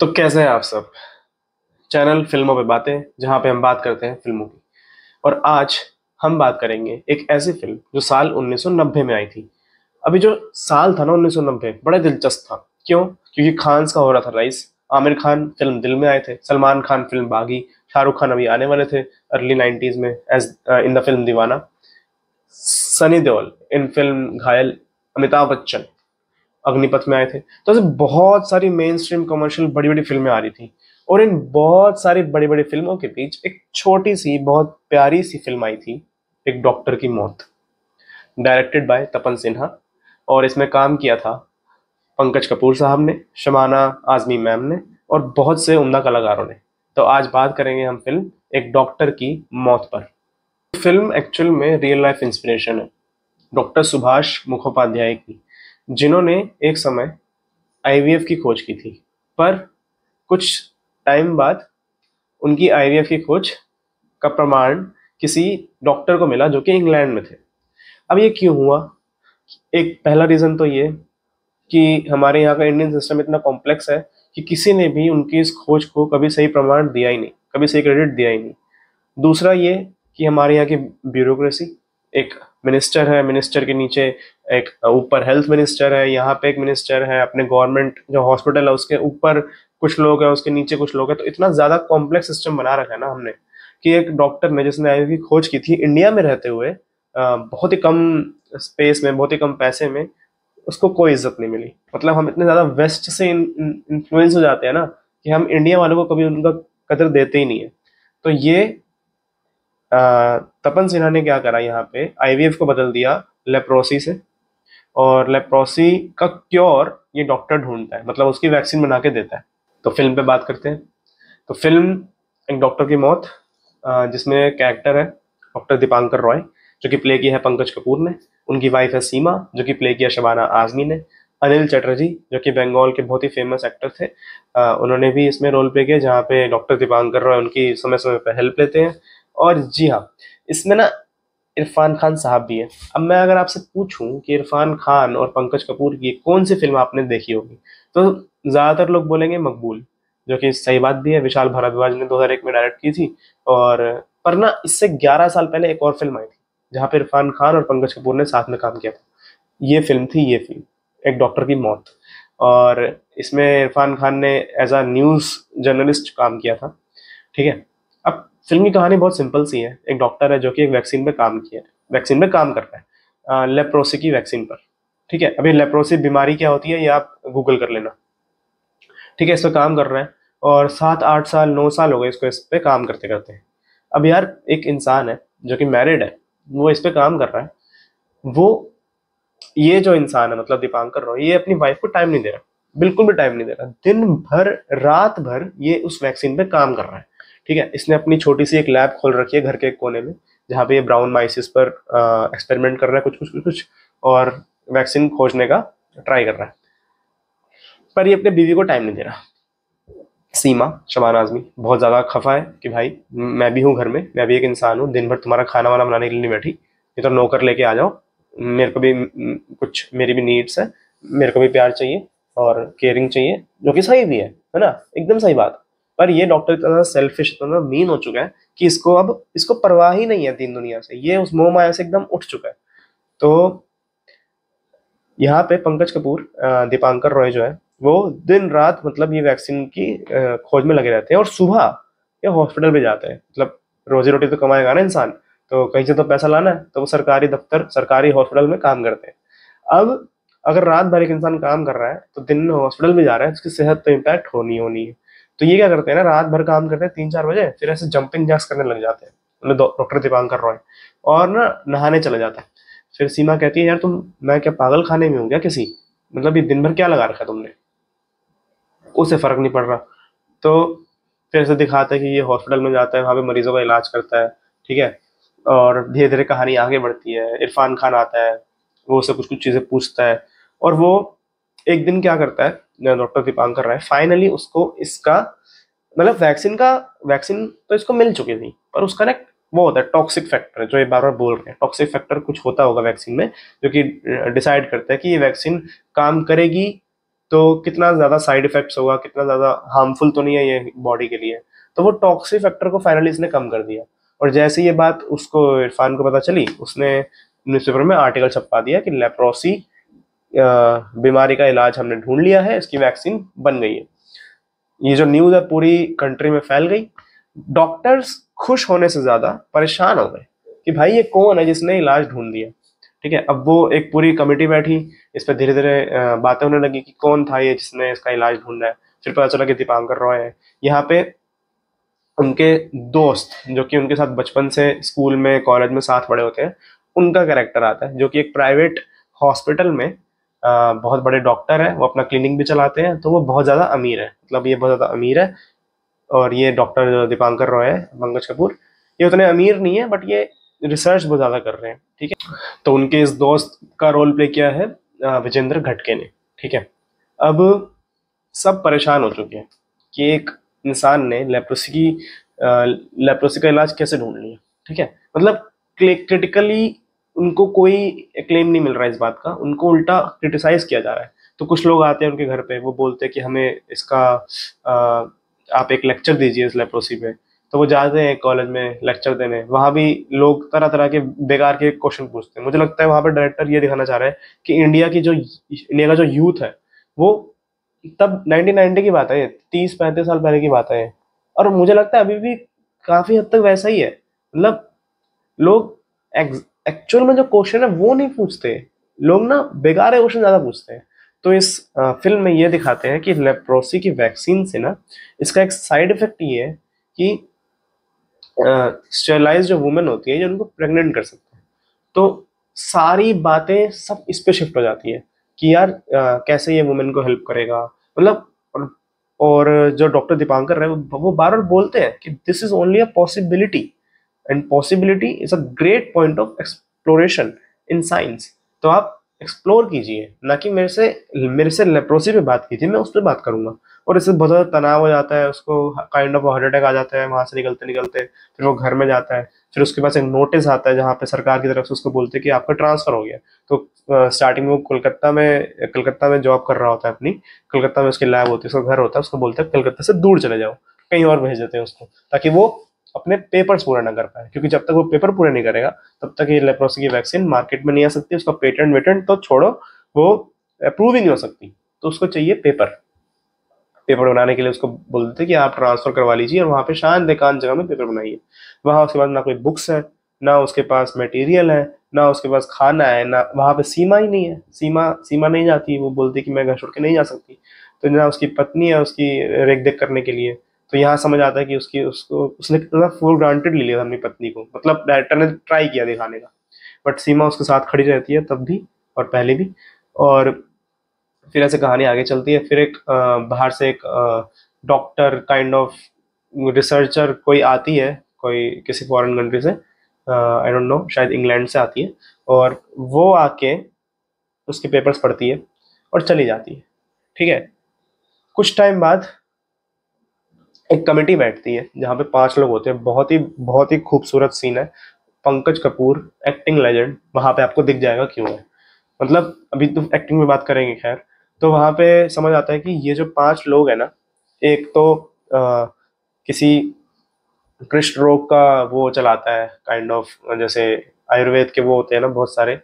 तो कैसे हैं आप सब। चैनल फिल्मों पे बातें, जहाँ पे हम बात करते हैं फिल्मों की। और आज हम बात करेंगे एक ऐसी फिल्म जो साल 1990 में आई थी। अभी जो साल था ना 1990, बड़ा दिलचस्प था। क्यों? क्योंकि खान्स का हो रहा था राइज। आमिर खान फिल्म दिल में आए थे, सलमान खान फिल्म बागी, शाहरुख खान अभी आने वाले थे अर्ली 90s में एज इन द फिल्म दीवाना, सनी देओल इन फिल्म घायल, अमिताभ बच्चन अग्निपथ में आए थे। तो ऐसे बहुत सारी मेन स्ट्रीम कमर्शियल बड़ी बड़ी फिल्में आ रही थी। और इन बहुत सारी बड़ी बड़ी फिल्मों के बीच एक छोटी सी बहुत प्यारी सी फिल्म आई थी, एक डॉक्टर की मौत, डायरेक्टेड बाय तपन सिन्हा। और इसमें काम किया था पंकज कपूर साहब ने, शबाना आजमी मैम ने, और बहुत से उम्दा कलाकारों ने। तो आज बात करेंगे हम फिल्म एक डॉक्टर की मौत पर। फिल्म एक्चुअल में रियल लाइफ इंस्पिरेशन है डॉक्टर सुभाष मुखोपाध्याय की, जिन्होंने एक समय आईवीएफ की खोज की थी। पर कुछ टाइम बाद उनकी आईवीएफ की खोज का प्रमाण किसी डॉक्टर को मिला जो कि इंग्लैंड में थे। अब ये क्यों हुआ? एक पहला रीजन तो ये कि हमारे यहाँ का इंडियन सिस्टम इतना कॉम्प्लेक्स है कि किसी ने भी उनकी इस खोज को कभी सही प्रमाण दिया ही नहीं, कभी सही क्रेडिट दिया ही नहीं। दूसरा ये कि हमारे यहाँ की ब्यूरोक्रेसी, एक मिनिस्टर है, मिनिस्टर के नीचे एक ऊपर हेल्थ मिनिस्टर है, यहाँ पे एक मिनिस्टर है, अपने गवर्नमेंट जो हॉस्पिटल है उसके ऊपर कुछ लोग हैं, उसके नीचे कुछ लोग हैं। तो इतना ज्यादा कॉम्प्लेक्स सिस्टम बना रखा है ना हमने कि एक डॉक्टर ने जिसने आईवीएफ की खोज की थी इंडिया में रहते हुए, बहुत ही कम स्पेस में, बहुत ही कम पैसे में, उसको कोई इज्जत नहीं मिली। मतलब हम इतने ज्यादा वेस्ट से इन्फ्लुएंस हो जाते हैं ना कि हम इंडिया वालों को कभी उनका कदर देते ही नहीं है। तो ये तपन सिन्हा ने क्या करा, यहाँ पे आईवीएफ को बदल दिया लेप्रोसी से। और लेप्रोसी का क्योर ये डॉक्टर ढूंढता है, मतलब उसकी वैक्सीन बना के देता है। तो फिल्म पे बात करते हैं। तो फिल्म एक डॉक्टर की मौत, जिसमें कैरेक्टर है डॉक्टर दीपांकर रॉय, जो कि प्ले किया है पंकज कपूर ने। उनकी वाइफ है सीमा, जो कि प्ले किया शबाना आजमी ने। अनिल चटर्जी, जो कि बंगाल के बहुत ही फेमस एक्टर थे, उन्होंने भी इसमें रोल प्ले किया, जहाँ पे डॉक्टर दीपांकर रॉय उनकी समय समय पर हेल्प लेते हैं। और जी हाँ, इसमें ना इरफान खान साहब भी है। अब मैं अगर आपसे पूछूं कि इरफान खान और पंकज कपूर की कौन सी फिल्म आपने देखी होगी, तो ज्यादातर लोग बोलेंगे मकबूल, जो कि सही बात भी है, विशाल भारद्वाज ने 2001 में डायरेक्ट की थी। और पर ना इससे 11 साल पहले एक और फिल्म आई थी जहाँ पे इरफान खान और पंकज कपूर ने साथ में काम किया था। ये फिल्म एक डॉक्टर की मौत। और इसमें इरफान खान ने एज अ न्यूज जर्नलिस्ट काम किया था। ठीक है। अब फिल्म की कहानी बहुत सिंपल सी है। एक डॉक्टर है जो कि एक वैक्सीन पे काम किया है, वैक्सीन पे काम कर रहा है, लेप्रोसी की वैक्सीन पर। ठीक है। अभी लेप्रोसी बीमारी क्या होती है ये आप गूगल कर लेना। ठीक है। इस पे काम कर रहा है और 7 8 साल 9 साल हो गए इसको इस पे काम करते करते। अब यार एक इंसान है जो कि मैरिड है, वो इस पे काम कर रहा है। वो ये जो इंसान है मतलब दीपांकर रॉय, ये अपनी वाइफ को टाइम नहीं दे रहा, बिल्कुल भी टाइम नहीं दे रहा। दिन भर रात भर ये उस वैक्सीन पे काम कर रहा है। ठीक है। इसने अपनी छोटी सी एक लैब खोल रखी है घर के एक कोने में, जहाँ पे ये ब्राउन माइसिस पर एक्सपेरिमेंट कर रहा है, कुछ और वैक्सीन खोजने का ट्राई कर रहा है। पर ये अपने बीवी को टाइम नहीं दे रहा। सीमा, शबाना आजमी, बहुत ज्यादा खफा है कि भाई मैं भी हूँ घर में, मैं भी एक इंसान हूँ, दिन भर तुम्हारा खाना वाना बनाने के लिए नहीं बैठी, ये तो नौकर लेके आ जाओ। मेरे को भी कुछ मेरी भी नीड्स है, मेरे को भी प्यार चाहिए और केयरिंग चाहिए, जो कि सही भी है ना, एकदम सही बात। पर ये डॉक्टर इतना सेल्फिश, इतना मीन हो चुका है कि इसको अब इसको परवाह ही नहीं है दीन दुनिया से, ये उस मोह माया से एकदम उठ चुका है। तो यहाँ पे पंकज कपूर, दीपांकर रॉय जो है, वो दिन रात मतलब ये वैक्सीन की खोज में लगे रहते हैं। और सुबह ये हॉस्पिटल भी जाते हैं, मतलब रोजी रोटी तो कमाएगा ना इंसान, तो कहीं से तो पैसा लाना है, तो वो सरकारी दफ्तर, सरकारी हॉस्पिटल में काम करते हैं। अब अगर रात भर एक इंसान काम कर रहा है तो दिन में हॉस्पिटल भी जा रहा है, उसकी सेहत तो इम्पैक्ट होनी होनी है। तो ये क्या करते हैं ना, रात भर काम करते हैं 3 4 बजे, फिर ऐसे जंपिंग जैक्स करने लग जाते हैं, मतलब डॉक्टर दीपांकर रॉय, और ना नहाने चले जाता है। फिर सीमा कहती है यार तुम, मैं क्या पागल खाने में हूँ क्या किसी, मतलब ये दिन भर क्या लगा रखा है तुमने। उसे फर्क नहीं पड़ रहा। तो फिर से दिखाता है कि ये हॉस्पिटल में जाता है, वहां पे मरीजों का इलाज करता है। ठीक है। और धीरे धीरे कहानी आगे बढ़ती है, इरफान खान आता है, वो उससे कुछ कुछ चीजें पूछता है। और वो एक दिन क्या करता है, डॉक्टर दीपांकर राय फाइनली उसको इसका मतलब वैक्सीन तो इसको मिल चुकी थी, पर उसका ना वो होता है टॉक्सिक फैक्टर, जो ये बार बार बोल रहे हैं, टॉक्सिक फैक्टर कुछ होता होगा वैक्सीन में, जो कि डिसाइड करता है कि ये वैक्सीन काम करेगी तो कितना ज़्यादा साइड इफेक्ट्स होगा, कितना ज़्यादा हार्मफुल तो नहीं है ये बॉडी के लिए। तो वो टॉक्सिक फैक्टर को फाइनली इसने कम कर दिया। और जैसे ये बात उसको इरफान को पता चली, उसने न्यूज़पेपर में आर्टिकल छपवा दिया कि लेप्रोसी बीमारी का इलाज हमने ढूंढ लिया है, इसकी वैक्सीन बन गई है। ये जो न्यूज़ है पूरी कंट्री में फैल गई। डॉक्टर्स खुश होने से ज़्यादा परेशान हो गए कि भाई ये कौन है जिसने इलाज ढूंढ दिया। ठीक है, अब वो एक पूरी कमेटी बैठी, इस पर धीरे धीरे बातें होने लगी कि कौन था ये जिसने इसका इलाज ढूंढा है। फिर पता चला कि दीपांकर रॉय है। यहाँ पे उनके दोस्त जो कि उनके साथ बचपन से स्कूल में कॉलेज में साथ पढ़े होते हैं, उनका कैरेक्टर आता है, जो कि एक प्राइवेट हॉस्पिटल में बहुत बड़े डॉक्टर है, वो अपना क्लिनिक भी चलाते हैं। तो वो बहुत ज़्यादा अमीर है, मतलब ये बहुत ज़्यादा अमीर है। और ये डॉक्टर दीपांकर रॉय है, पंकज कपूर, ये उतने अमीर नहीं है, बट ये रिसर्च बहुत ज़्यादा कर रहे हैं। ठीक है, तो उनके इस दोस्त का रोल प्ले किया है विजेंद्र घटके ने। ठीक है, अब सब परेशान हो चुके हैं कि एक इंसान ने लेप्रोसी का इलाज कैसे ढूंढ लिया। ठीक है, मतलब क्रिटिकली उनको कोई क्लेम नहीं मिल रहा है इस बात का, उनको उल्टा क्रिटिसाइज किया जा रहा है। तो कुछ लोग आते हैं उनके घर पे, वो बोलते हैं कि हमें इसका आप एक लेक्चर दीजिए इस लेप्रोसी पे। तो वो जाते हैं कॉलेज में लेक्चर देने, वहां भी लोग तरह तरह के बेकार के क्वेश्चन पूछते हैं। मुझे लगता है वहां पे डायरेक्टर ये दिखाना चाह रहा है कि इंडिया का जो यूथ है वो, तब 1990 की बात है, ये 30-35 साल पहले की बात है, और मुझे लगता है अभी भी काफी हद तक वैसा ही है। मतलब लोग एक्चुअल में जो क्वेश्चन है वो नहीं पूछते, लोग ना बेकार क्वेश्चन ज्यादा पूछते हैं। तो इस फिल्म में ये दिखाते हैं कि लेप्रोसी की वैक्सीन से ना, इसका एक साइड इफेक्ट ये है कि स्टेरलाइज जो वुमेन होती है, जो उनको प्रेग्नेंट कर सकते हैं। तो सारी बातें सब इस पे शिफ्ट हो जाती है कि यार कैसे ये वुमेन को हेल्प करेगा। मतलब और जो डॉक्टर दीपांकर है वो बार बार बोलते हैं कि this is only a possibility, and possibility is a great point of exploration in science. तो आप एक्सप्लोर कीजिए, ना कि मेरे से लेप्रोसी पे बात कीजिए, मैं उस पर बात करूंगा। और इससे बहुत ज़्यादा तनाव हो जाता है उसको, काइंड ऑफ हार्ट अटैक आ जाता है वहां से निकलते निकलते। फिर वो घर में जाता है, फिर उसके पास एक नोटिस आता है जहाँ पे सरकार की तरफ से उसको बोलते हैं कि आपका ट्रांसफर हो गया। तो स्टार्टिंग में वो कलकत्ता में जॉब कर रहा होता है अपनी, कलकत्ता में उसकी लैब होती है, उसका घर होता है, उसको बोलते हैं कलकत्ता से दूर चले जाओ, कहीं और भेज देते हैं उसको, ताकि वो अपने पेपर्स पूरा ना कर पाए। क्योंकि जब तक वो पेपर पूरे नहीं करेगा तब तक ये लेप्रोसी की वैक्सीन मार्केट में नहीं आ सकती, उसका पेटेंट वेटेंट तो छोड़ो, वो अप्रूव ही नहीं हो सकती। तो उसको चाहिए पेपर। पेपर बनाने के लिए उसको बोलते थे कि आप ट्रांसफर करवा लीजिए और वहाँ पे शांत एकांत जगह में पेपर बनाइए। वहाँ उसके पास ना कोई बुक्स है, ना उसके पास मटेरियल है, ना उसके पास खाना है, ना वहाँ पे सीमा ही नहीं है, सीमा सीमा नहीं जाती। वो बोलती कि मैं घर छोड़ के नहीं जा सकती। तो ना उसकी पत्नी है उसकी रेख देख करने के लिए। तो यहाँ समझ आता है कि उसकी उसको उसने कितना फुल ग्रांटेड ले लिया था अपनी पत्नी को। मतलब डायरेक्टर ने ट्राई किया दिखाने का, बट सीमा उसके साथ खड़ी रहती है तब भी और पहले भी। और फिर ऐसे कहानी आगे चलती है। फिर एक बाहर से एक डॉक्टर काइंड ऑफ रिसर्चर कोई आती है, कोई किसी फॉरेन कंट्री से, आई डोंट नो, शायद इंग्लैंड से आती है। और वो आके उसके पेपर्स पढ़ती है और चली जाती है। ठीक है, कुछ टाइम बाद एक कमेटी बैठती है जहाँ पे 5 लोग होते हैं। बहुत ही खूबसूरत सीन है। पंकज कपूर एक्टिंग लेजेंड वहां पे आपको दिख जाएगा क्यों है। मतलब अभी तो एक्टिंग में बात करेंगे खैर। तो वहां पे समझ आता है कि ये जो 5 लोग है ना, एक तो किसी कृष्ण रोग का वो चलाता है काइंड ऑफ, जैसे आयुर्वेद के वो होते हैं ना बहुत सारे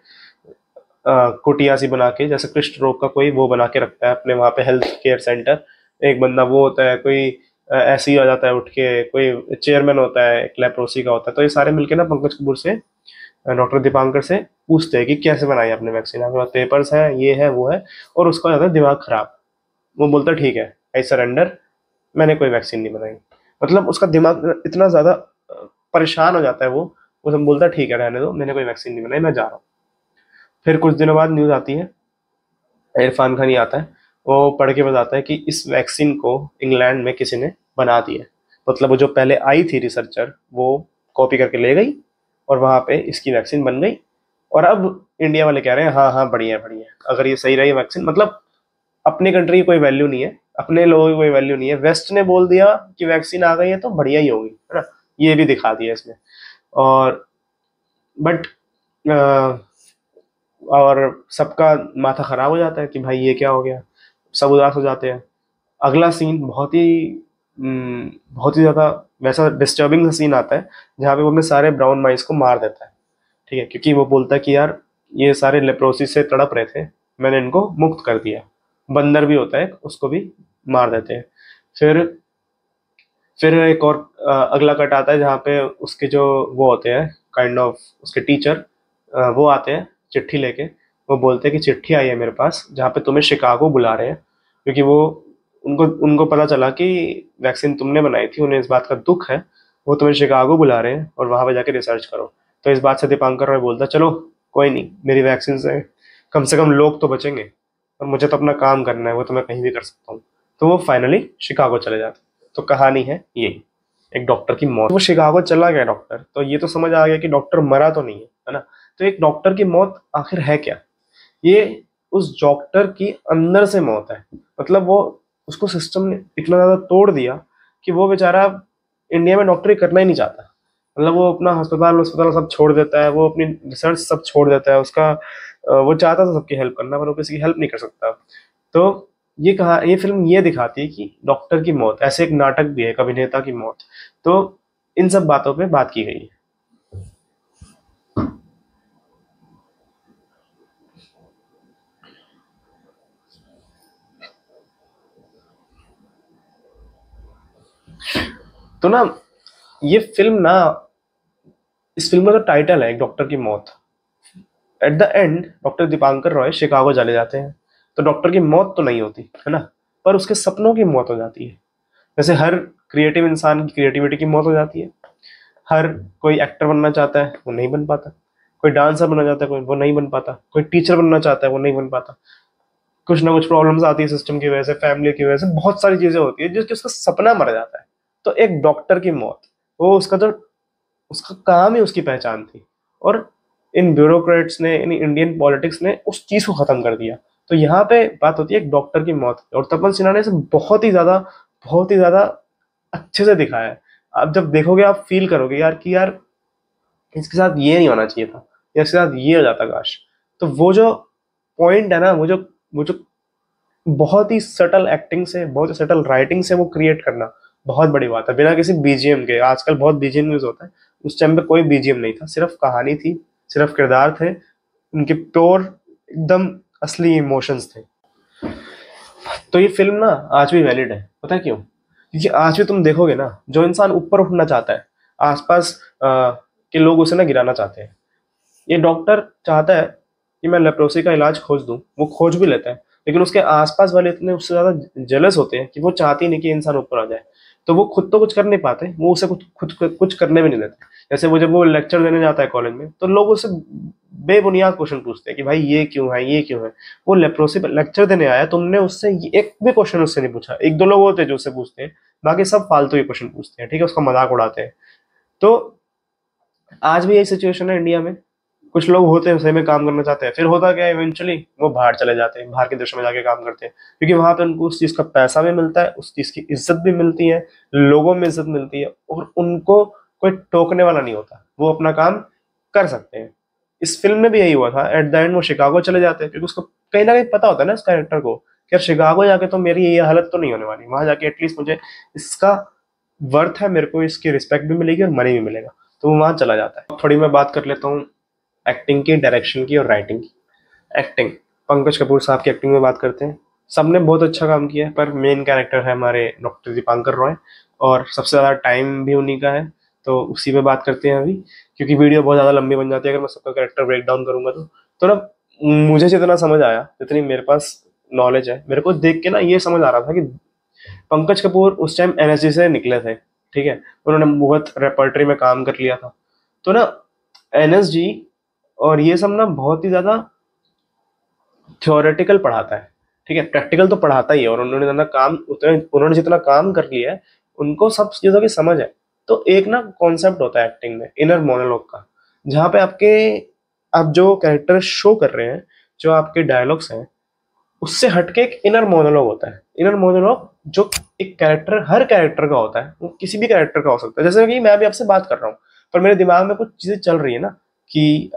कुटिया सी बना के, जैसे कृष्ण रोग का कोई वो बना के रखता है अपने वहाँ पे हेल्थ केयर सेंटर। एक बंदा वो होता है, कोई ऐसे ही आ जाता है उठ के, कोई चेयरमैन होता है, एक लेप्रोसी का होता है। तो ये सारे मिलके ना पंकज कपूर से, डॉक्टर दीपांकर से पूछते हैं कि कैसे बनाई आपने वैक्सीन, आपके पास पेपर्स हैं, ये है वो है। और उसका जाता है दिमाग खराब। वो बोलता है ठीक है, आई सरेंडर, मैंने कोई वैक्सीन नहीं बनाई। मतलब उसका दिमाग इतना ज्यादा परेशान हो जाता है वो सब बोलता है ठीक है रहने दो, मैंने कोई वैक्सीन नहीं बनाई, मैं जा रहा हूँ। फिर कुछ दिनों बाद न्यूज आती है, इरफान खान ही आता है, वो पढ़ के बताता है कि इस वैक्सीन को इंग्लैंड में किसी ने बना दिया है। मतलब वो जो पहले आई थी रिसर्चर, वो कॉपी करके ले गई और वहां पे इसकी वैक्सीन बन गई। और अब इंडिया वाले कह रहे हैं हाँ हाँ बढ़िया है बढ़िया है, अगर ये सही रही वैक्सीन। मतलब अपनी कंट्री की कोई वैल्यू नहीं है, अपने लोगों की कोई वैल्यू नहीं है, वेस्ट ने बोल दिया कि वैक्सीन आ गई है तो बढ़िया ही होगी, है ना। ये भी दिखा दिया इसमें। और बट और सबका माथा खराब हो जाता है कि भाई ये क्या हो गया। सब उदास हो जाते हैं। अगला सीन बहुत ही ज्यादा वैसा डिस्टर्बिंग सा सीन आता है, जहाँ पे वो अपने सारे ब्राउन माइस को मार देता है। ठीक है, क्योंकि वो बोलता है कि यार ये सारे लेप्रोसी से तड़प रहे थे, मैंने इनको मुक्त कर दिया। बंदर भी होता है, उसको भी मार देते हैं। फिर फिर एक और अगला कट आता है, जहाँ पे उसके जो वो होते हैं काइंड ऑफ उसके टीचर, वो आते हैं चिट्ठी लेके। वो बोलते हैं कि चिट्ठी आई है मेरे पास, जहाँ पे तुम्हें शिकागो बुला रहे हैं, क्योंकि वो उनको उनको पता चला कि वैक्सीन तुमने बनाई थी, उन्हें इस बात का दुख है। वो तुम्हें शिकागो बुला रहे हैं और वहां पे जाके रिसर्च करो। तो इस बात से दीपांकर रॉय बोलता है, चलो कोई नहीं, मेरी वैक्सीन से कम लोग तो बचेंगे, और मुझे तो अपना काम करना है, वो तो मैं कहीं भी कर सकता हूँ। तो वो फाइनली शिकागो चले जाते हैं। तो कहानी है ये, एक डॉक्टर की मौत। वो शिकागो चला गया डॉक्टर, तो ये तो समझ आ गया कि डॉक्टर मरा तो नहीं है ना। तो एक डॉक्टर की मौत आखिर है क्या? ये उस डॉक्टर की अंदर से मौत है। मतलब वो, उसको सिस्टम ने इतना ज्यादा तोड़ दिया कि वो बेचारा इंडिया में डॉक्टरी करना ही नहीं चाहता। मतलब वो अपना अस्पताल अस्पताल सब छोड़ देता है, वो अपनी रिसर्च सब छोड़ देता है। उसका वो चाहता था सबकी हेल्प करना, पर वो किसी की हेल्प नहीं कर सकता। तो ये फिल्म ये दिखाती है कि डॉक्टर की मौत, ऐसे एक नाटक भी है, एक अभिनेता की मौत। तो इन सब बातों पे बात की गई है। तो ना, ये फिल्म ना, इस फिल्म का जो टाइटल है, एक डॉक्टर की मौत, at the end doctor Dipankar Roy Chicago चले जाते हैं। तो डॉक्टर की मौत तो नहीं होती है ना, पर उसके सपनों की मौत हो जाती है। जैसे हर क्रिएटिव इंसान की क्रिएटिविटी की मौत हो जाती है। हर कोई एक्टर बनना चाहता है, वो नहीं बन पाता। कोई डांसर बनना चाहता है, कोई वो नहीं बन पाता। कोई टीचर बनना चाहता है, वो नहीं बन पाता। कुछ ना कुछ प्रॉब्लम्स आती है सिस्टम की वजह से, फैमिली की वजह से, बहुत सारी चीजें होती है जिसकी उसका सपना मर जाता है। तो एक डॉक्टर की मौत, वो उसका जो उसका काम ही उसकी पहचान थी। और इन ब्यूरोक्रेट्स ने, इन इंडियन पॉलिटिक्स ने उस चीज को खत्म कर दिया। तो यहाँ पे बात होती है एक डॉक्टर की मौत की। और तपन सिन्हा ने इसे बहुत ही ज्यादा अच्छे से दिखाया है। आप जब देखोगे, आप फील करोगे यार कि यार इसके साथ ये नहीं होना चाहिए था, या इसके साथ ये हो जाता काश। तो वो जो पॉइंट है ना, वो जो बहुत ही सटल एक्टिंग से, बहुत ही सटल राइटिंग से वो क्रिएट करना बहुत बड़ी बात है, बिना किसी बीजीएम के। आजकल बहुत बीजीएम यूज होता है, उस टाइम पे कोई बीजीएम नहीं था, सिर्फ कहानी थी, सिर्फ किरदार थे, उनके प्योर एकदम असली इमोशंस थे। तो ये फिल्म ना आज भी वैलिड है, पता है क्यों? क्योंकि आज भी तुम देखोगे ना, जो इंसान ऊपर उठना चाहता है, आसपास के लोग उसे ना गिराना चाहते हैं। ये डॉक्टर चाहता है कि मैं लेप्रोसी का इलाज खोज दूं, वो खोज भी लेता है, लेकिन उसके आसपास वाले इतने उससे ज्यादा जेलस होते हैं कि वो चाहती नहीं कि इंसान ऊपर आ जाए। तो वो खुद तो कुछ कर नहीं पाते, वो उसे कुछ करने भी नहीं देते। जैसे वो जब वो लेक्चर देने जाता है कॉलेज में, तो लोग उससे बेबुनियाद क्वेश्चन पूछते हैं कि भाई ये क्यों है, ये क्यों है। वो लेप्रोसी पर लेक्चर देने आया, तुमने उससे एक भी क्वेश्चन उससे नहीं पूछा। एक दो लोग होते हैं जो उससे पूछते हैं, बाकी सब फालतू ही क्वेश्चन पूछते हैं, ठीक है, उसका मजाक उड़ाते हैं। तो आज भी यही सिचुएशन है इंडिया में। कुछ लोग होते हैं सही में काम करना चाहते हैं, फिर होता क्या है, इवेंचुअली वो बाहर चले जाते हैं, बाहर के देशों में जाके काम करते हैं, क्योंकि वहां पे उनको उस चीज का पैसा भी मिलता है, उस चीज की इज्जत भी मिलती है, लोगों में इज्जत मिलती है, और उनको कोई टोकने वाला नहीं होता, वो अपना काम कर सकते हैं। इस फिल्म में भी यही हुआ था, एट द एंड वो शिकागो चले जाते हैं, क्योंकि उसको कहीं ना कहीं पता होता है ना इस कैरेक्टर को कि यार शिकागो जाके तो मेरी ये हालत तो नहीं होने वाली, वहां जाके एटलीस्ट मुझे इसका वर्थ है, मेरे को इसकी रिस्पेक्ट भी मिलेगी और मनी भी मिलेगा। तो वो वहां चला जाता है। थोड़ी मैं बात कर लेता हूँ एक्टिंग की, डायरेक्शन की और राइटिंग की। एक्टिंग, पंकज कपूर साहब की एक्टिंग में बात करते हैं। सबने बहुत अच्छा काम किया है, पर मेन कैरेक्टर है हमारे डॉक्टर दीपांकर रॉय, और सबसे ज़्यादा टाइम भी उन्हीं का है। तो उसी पे बात करते हैं अभी, क्योंकि वीडियो बहुत ज़्यादा लंबी बन जाती है अगर मैं सबका कैरेक्टर ब्रेक डाउन करूंगा। तो ना, मुझे जितना समझ आया, जितनी मेरे पास नॉलेज है, मेरे को देख के ना ये समझ आ रहा था कि पंकज कपूर उस टाइम एनएसजी से निकले थे, ठीक है, उन्होंने बहुत रेपर्टरी में काम कर लिया था। तो ना, एनएसजी और ये सब ना बहुत ही ज्यादा थ्योरेटिकल पढ़ाता है, ठीक है, प्रैक्टिकल तो पढ़ाता ही है, और उन्होंने जितना काम कर लिया है, उनको सब चीजों की समझ है। तो एक ना कॉन्सेप्ट होता है एक्टिंग में, इनर मोनोलॉग का, जहाँ पे आप जो कैरेक्टर शो कर रहे हैं, जो आपके डायलॉग्स हैं, उससे हटके एक इनर मोनोलॉग होता है। इनर मोनोलॉग जो एक कैरेक्टर, हर कैरेक्टर का होता है, वो किसी भी कैरेक्टर का हो सकता है। जैसे कि मैं अभी आपसे बात कर रहा हूँ, पर मेरे दिमाग में कुछ चीजें चल रही है ना, कि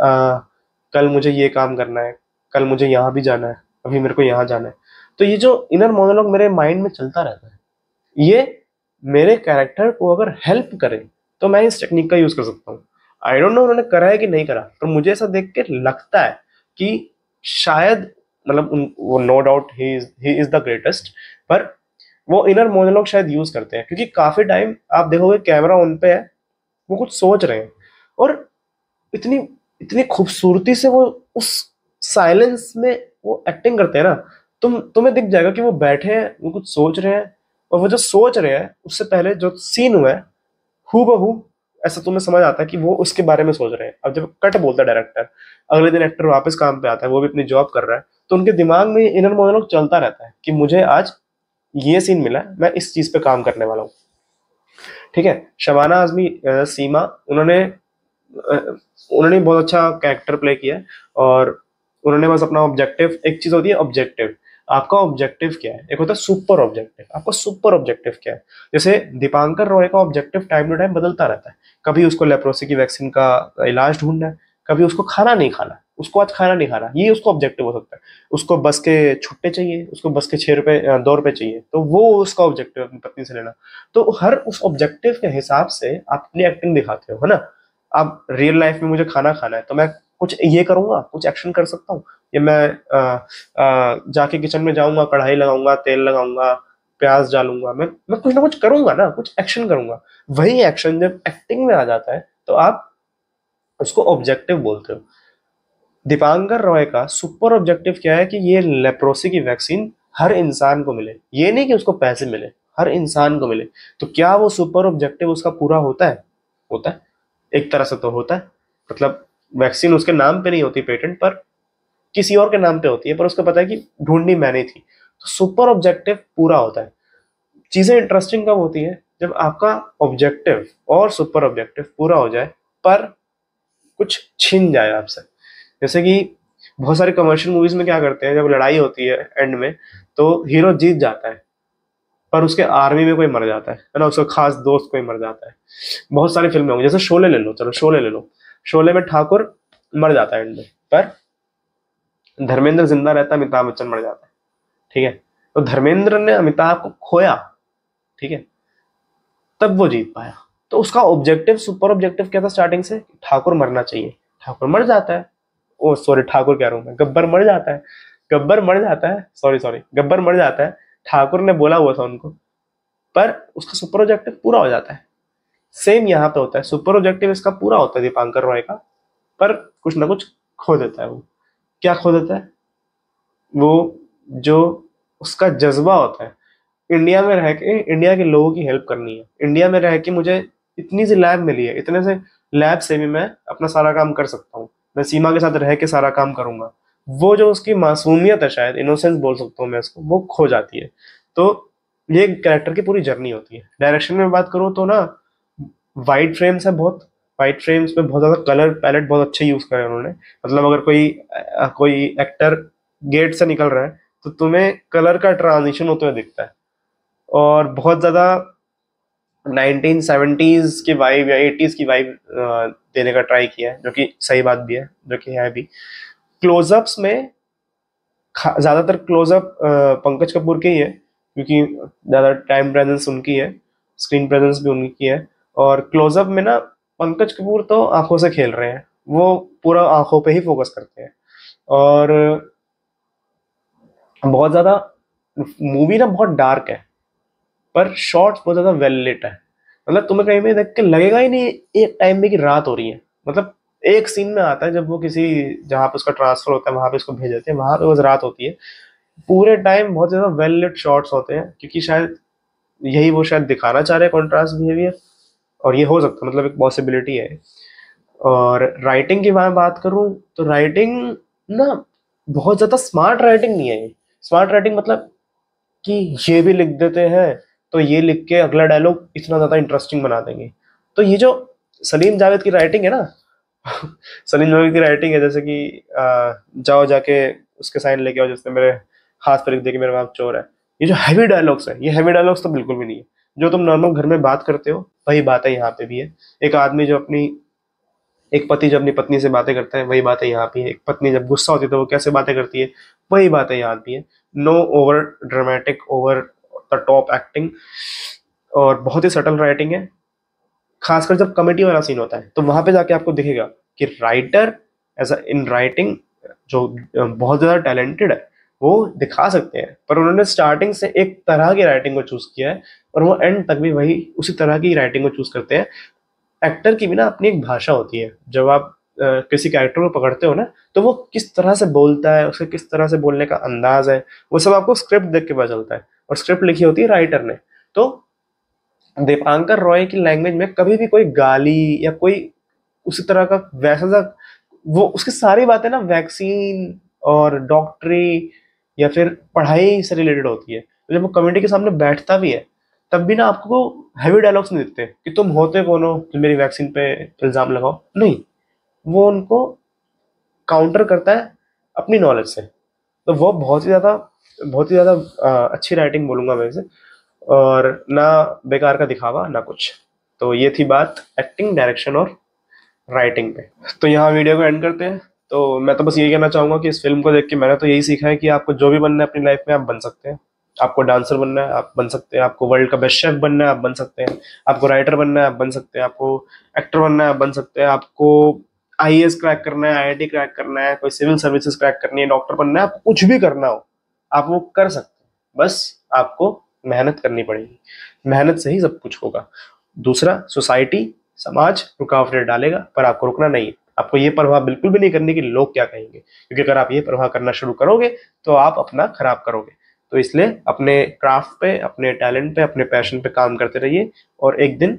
कल मुझे ये काम करना है, कल मुझे यहाँ भी जाना है, अभी मेरे को यहाँ जाना है। तो ये जो इनर मोनोलॉग मेरे माइंड में चलता रहता है, ये मेरे कैरेक्टर को अगर हेल्प करे तो मैं इस टेक्निक का यूज कर सकता हूँ। आई डोंट नो उन्होंने करा है कि नहीं करा, पर मुझे ऐसा देख के लगता है कि शायद, मतलब वो no doubt he is the greatest, पर वो इनर मोनोलॉग शायद यूज करते हैं, क्योंकि काफी टाइम आप देखोगे कैमरा उन पे है, वो कुछ सोच रहे हैं, और इतनी इतनी खूबसूरती से वो उस साइलेंस में वो एक्टिंग करते हैं ना, तुम्हें दिख जाएगा कि वो बैठे हैं, वो कुछ सोच रहे हैं, और वो जो सोच रहे हैं उससे पहले जो सीन हुआ है हूबहू ऐसा तुम्हें समझ आता है कि वो उसके बारे में सोच रहे हैं। अब जब कट बोलता है डायरेक्टर, अगले दिन एक्टर वापस काम पे आता है, वो भी अपनी जॉब कर रहा है, तो उनके दिमाग में इनर मोनोलॉग चलता रहता है कि मुझे आज ये सीन मिला है, मैं इस चीज पे काम करने वाला हूँ। ठीक है, शबाना आजमी सीमा, उन्होंने बहुत अच्छा कैरेक्टर प्ले किया है, और उन्होंने बस अपना ऑब्जेक्टिव, एक चीज होती है ऑब्जेक्टिव, आपका ऑब्जेक्टिव क्या है, एक होता है सुपर ऑब्जेक्टिव, आपका सुपर ऑब्जेक्टिव क्या है। जैसे दीपांकर रॉय का ऑब्जेक्टिव टाइम टू टाइम बदलता रहता है, कभी उसको लेप्रोसी की वैक्सीन का इलाज ढूंढना है, कभी उसको खाना नहीं खाना, उसको आज खाना नहीं खाना, ये उसको ऑब्जेक्टिव हो सकता है, उसको बस के छुट्टे चाहिए, उसको बस के 6 रुपए 2 रुपए चाहिए, तो वो उसका ऑब्जेक्टिव अपनी पत्नी से लेना। तो हर उस ऑब्जेक्टिव के हिसाब से आप अपनी एक्टिंग दिखाते हो, है ना। अब रियल लाइफ में मुझे खाना खाना है, तो मैं कुछ ये करूंगा, कुछ एक्शन कर सकता हूँ, या मैं जाके किचन में जाऊंगा, कढ़ाई लगाऊंगा, तेल लगाऊंगा, प्याज डालूंगा, मैं कुछ ना कुछ करूंगा ना, कुछ एक्शन करूंगा। वही एक्शन जब एक्टिंग में आ जाता है तो आप उसको ऑब्जेक्टिव बोलते हो। दीपांकर रॉय का सुपर ऑब्जेक्टिव क्या है कि ये लेप्रोसी की वैक्सीन हर इंसान को मिले, ये नहीं कि उसको पैसे मिले, हर इंसान को मिले। तो क्या वो सुपर ऑब्जेक्टिव उसका पूरा होता है? होता है, एक तरह से तो होता है। मतलब वैक्सीन उसके नाम पे नहीं होती पेटेंट पर, किसी और के नाम पे होती है, पर उसको पता है कि ढूंढनी मैंने थी, तो सुपर ऑब्जेक्टिव पूरा होता है। चीजें इंटरेस्टिंग कब होती है? जब आपका ऑब्जेक्टिव और सुपर ऑब्जेक्टिव पूरा हो जाए पर कुछ छिन जाए आपसे। जैसे कि बहुत सारे कमर्शियल मूवीज में क्या करते हैं, जब लड़ाई होती है एंड में, तो हीरो जीत जाता है, पर उसके आर्मी में कोई मर जाता है ना, उसका खास दोस्त कोई मर जाता है। बहुत सारी फिल्में होंगी, जैसे शोले ले लो, चलो शोले ले लो, शोले में ठाकुर मर जाता है एंड में, पर धर्मेंद्र जिंदा रहता है, अमिताभ बच्चन मर जाता है। ठीक है, तो धर्मेंद्र ने अमिताभ को खोया, ठीक है, तब वो जीत पाया। तो उसका ऑब्जेक्टिव, सुपर ऑब्जेक्टिव क्या था स्टार्टिंग से? ठाकुर मरना चाहिए, ठाकुर मर जाता है। ओ सॉरी, ठाकुर कह रहा हूं मैं, गब्बर मर जाता है, गब्बर मर जाता है, सॉरी सॉरी, गब्बर मर जाता है, ठाकुर ने बोला हुआ था उनको, पर उसका सुपर ऑब्जेक्टिव पूरा हो जाता है। सेम यहाँ पे होता है, सुपर ऑब्जेक्टिव इसका पूरा होता है दीपांकर रॉय का, पर कुछ ना कुछ खो देता है वो। क्या खो देता है? वो जो उसका जज्बा होता है, इंडिया में रह के इंडिया के लोगों की हेल्प करनी है, इंडिया में रह के मुझे इतनी सी लैब मिली है, इतने से लैब से भी मैं अपना सारा काम कर सकता हूँ, मैं सीमा के साथ रह के सारा काम करूंगा। वो जो उसकी मासूमियत है, शायद इनोसेंस बोल सकता हूँ मैं इसको, वो खो जाती है। तो ये कैरेक्टर की पूरी जर्नी होती है। डायरेक्शन में बात करूँ तो ना, वाइट फ्रेम्स है बहुत, वाइट फ्रेम्स में बहुत ज्यादा कलर पैलेट बहुत अच्छे यूज करे उन्होंने। मतलब अगर कोई एक्टर गेट से निकल रहा है तो तुम्हें कलर का ट्रांजिशन होते हुए दिखता है, और बहुत ज्यादा 1970s की वाइब या 80s की वाइब देने का ट्राई किया है, जो कि सही बात भी है, जो कि है भी। क्लोजअप्स में ज्यादातर क्लोजअप पंकज कपूर के ही है, क्योंकि ज्यादा टाइम प्रेजेंस उनकी है, स्क्रीन प्रेजेंस भी उनकी है। और क्लोजअप में ना पंकज कपूर तो आंखों से खेल रहे हैं, वो पूरा आंखों पे ही फोकस करते हैं। और बहुत ज्यादा मूवी ना बहुत डार्क है, पर शॉट्स बहुत ज्यादा वेल लिट है। मतलब तुम्हें कहीं भी देख के लगेगा ही नहीं एक टाइम में कि रात हो रही है। मतलब एक सीन में आता है जब वो किसी, जहाँ पे उसका ट्रांसफर होता है वहां पे उसको भेज देते हैं, वहां पे बस रात होती है। पूरे टाइम बहुत ज्यादा वेल लिट शॉट्स होते हैं, क्योंकि शायद यही वो शायद दिखाना चाह रहे हैं, कॉन्ट्रास्ट बिहेवियर। और ये हो सकता है, मतलब एक पॉसिबिलिटी है। और राइटिंग की मैं बात करूं तो राइटिंग ना बहुत ज्यादा स्मार्ट राइटिंग नहीं है। स्मार्ट राइटिंग मतलब कि ये भी लिख देते हैं तो ये लिख के अगला डायलॉग इतना ज्यादा इंटरेस्टिंग बना देंगे। तो ये जो सलीम जावेद की राइटिंग है ना सलीम जावेद की राइटिंग है, जैसे कि जाओ जाके उसके साइन लेके आओ जिसने मेरे हाथ पर लिख दे कि मेरे बाप चोर है। ये जो हैवी डायलॉग्स है, ये हैवी डायलॉग्स तो बिल्कुल भी नहीं है। जो तुम नॉर्मल घर में बात करते हो वही बात है यहाँ पे भी है। एक आदमी जो अपनी एक पति जब अपनी पत्नी से बातें करता है, वही बातें यहाँ भी है। एक पत्नी जब गुस्सा होती है तो वो कैसे बातें करती है, वही बातें यहाँ भी है। No over dramatic, over the top acting, और बहुत ही सटल राइटिंग है। खासकर जब कॉमेडी वाला सीन होता है तो वहां पे जाके आपको दिखेगा कि writer as a in writing जो बहुत ज्यादा टैलेंटेड है वो दिखा सकते हैं, पर उन्होंने स्टार्टिंग से एक तरह की राइटिंग को चूज किया है और वो एंड तक भी वही उसी तरह की राइटिंग को चूज करते हैं। एक्टर की भी ना अपनी एक भाषा होती है। जब आप किसी कैरेक्टर को पकड़ते हो ना, तो वो किस तरह से बोलता है, उसके किस तरह से बोलने का अंदाज है, वो सब आपको स्क्रिप्ट देख के पता चलता है। और स्क्रिप्ट लिखी होती है राइटर ने। तो दीपांकर रॉय की लैंग्वेज में कभी भी कोई गाली या कोई उसी तरह का वैसा सा, वो उसकी सारी बातें ना वैक्सीन और डॉक्टरी या फिर पढ़ाई से रिलेटेड होती है। तो जब वो कम्युनिटी के सामने बैठता भी है तब भी ना आपको हैवी डायलॉग्स नहीं दिखते कि तुम होते कौन हो जो मेरी वैक्सीन पे इल्जाम लगाओ, नहीं। वो उनको काउंटर करता है अपनी नॉलेज से। तो वो बहुत ही ज्यादा अच्छी राइटिंग बोलूंगा मैं इसे। और ना बेकार का दिखावा ना कुछ। तो ये थी बात एक्टिंग, डायरेक्शन और राइटिंग पे। तो यहाँ वीडियो को एंड करते हैं। तो मैं तो बस यही कहना चाहूंगा कि इस फिल्म को देख के मैंने तो यही सीखा है कि आपको जो भी बनना है अपनी लाइफ में आप बन सकते हैं। आपको डांसर बनना है आप बन सकते हैं, आपको वर्ल्ड का बेस्ट शेफ बनना है आप बन सकते हैं, आपको राइटर बनना है आप बन सकते हैं, आपको एक्टर बनना है आप बन सकते हैं, आपको आईएएस क्रैक करना है, आईआईटी क्रैक करना है, कोई सिविल सर्विसेज क्रैक करनी है, डॉक्टर बनना है, आपको कुछ भी करना हो आप वो कर सकते हैं। बस आपको मेहनत करनी पड़ेगी, मेहनत से ही सब कुछ होगा। दूसरा, सोसाइटी समाज रुकावटें डालेगा पर आपको रुकना नहीं है। आपको ये परवाह बिल्कुल भी नहीं करनी कि लोग क्या कहेंगे, क्योंकि अगर आप ये परवाह करना शुरू करोगे तो आप अपना खराब करोगे। तो इसलिए अपने क्राफ्ट पे, अपने टैलेंट पे, अपने पैशन पे काम करते रहिए और एक दिन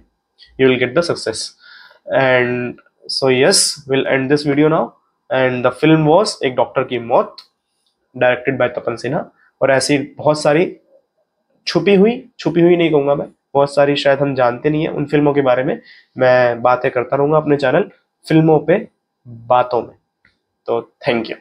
you will get the success. And so yes, will and this video now. And the film was एक डॉक्टर की मौत, डायरेक्टेड बाय तपन सिन्हा। और ऐसी बहुत सारी छुपी हुई नहीं कहूंगा मैं, बहुत सारी शायद हम जानते नहीं है उन फिल्मों के बारे में। मैं बातें करता रहूंगा अपने चैनल फिल्मों पे बातों में। तो थैंक यू।